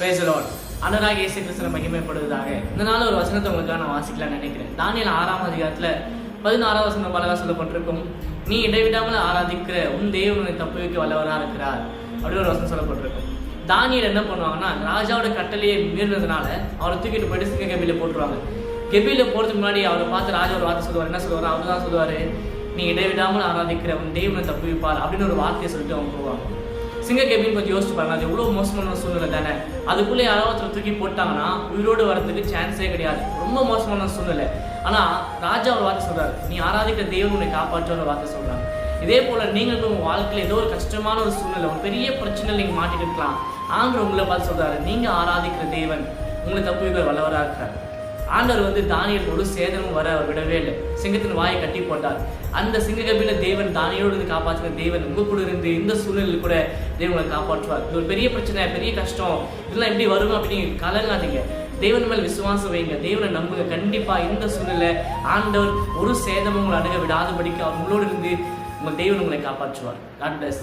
Praise the Lord. ஆண்டவராகிய இயேசு கிறிஸ்து மகிமைப்படுவதாக. இந்த நாள் ஒரு வசனத்தை உங்களுக்காக நான் வாசிக்கலாம்னு நினைக்கிறேன். தானியேல் 6ஆம் அதிகாரத்துல 16ஆம் வசனம் அழகா சொல்லப்பட்டிருக்கும். நீ இடைவிடாமல் ஆராதிக்கிற உன் தேவனை தப்புவிக்க வல்லவரா இருக்கிறார் அப்படின்னு ஒரு வசனம் சொல்லப்பட்டிருக்கும். தானியேல் என்ன பண்ணுவாங்கன்னா, ராஜாவோட கட்டளையை மீறினதுனால அவரை தூக்கிட்டு போயிட்டு சிங்க கெபியில போட்டுருவாங்க. கெபியில போறதுக்கு முன்னாடி அவரை பார்த்து ராஜா ஒரு வார்த்தை சொல்லுவார். என்ன சொல்லுவார்? அவர் தான் சொல்லுவாரு, நீ இடைவிடாமல் ஆராதிக்கிற உன் தேவனை தப்புவிப்பார் அப்படின்னு ஒரு வார்த்தையை சொல்லிட்டு அவங்க போவாங்க. சிங்க கெபின்னு கொஞ்சம் யோசிச்சு பாருங்க, அது எவ்வளவு மோசமான சூழ்நிலை தானே. அதுக்குள்ளே யாராவது தூக்கி போட்டாங்கன்னா உயிரோடு வரதுக்கு சான்ஸே கிடையாது. ரொம்ப மோசமான சூழ்நிலை. ஆனா ராஜா ஒரு வார்த்தை சொல்றாரு, நீ ஆராதிக்கிற தேவன் உன்னை காப்பாற்ற ஒரு வார்த்தை சொல்றாங்க. இதே போல நீங்களும் உங்க வாழ்க்கையில ஏதோ ஒரு கஷ்டமான ஒரு சூழ்நிலை, ஒரு பெரிய பிரச்சனை நீங்க மாட்டிட்டு இருக்கலாம். ஆண்டவர் உங்களை பார்த்து சொல்றாரு, நீங்க ஆராதிக்கிற தேவன் உங்களை தப்புவிக்க வல்லவராக இருக்கிறார். ஆண்டவர் தானியேல் ஒரு சேதமும் வர அவர் விடவே இல்லை. சிங்கத்தின் வாயை கட்டி போட்டார். அந்த சிங்க கபில தேவன் தானியேலோடு இருந்து காப்பாற்றுற தேவன் உங்க கூட இருந்து இந்த சூழ்நிலையில் கூட தேவனை காப்பாற்றுவார். இது ஒரு பெரிய பிரச்சனை, பெரிய கஷ்டம், இதெல்லாம் எப்படி வரும் அப்படின்னு கலங்காதீங்க. தேவன் மேல் விசுவாசம் வைங்க, தேவனை நம்புங்க. கண்டிப்பா இந்த சூழ்நிலை ஆண்டவர் ஒரு சேதமும் உங்களை அணுக விடாதபடிக்கு அவர் உங்களோடு இருந்து உங்கள் தேவன் உங்களை காப்பாற்றுவார். God bless.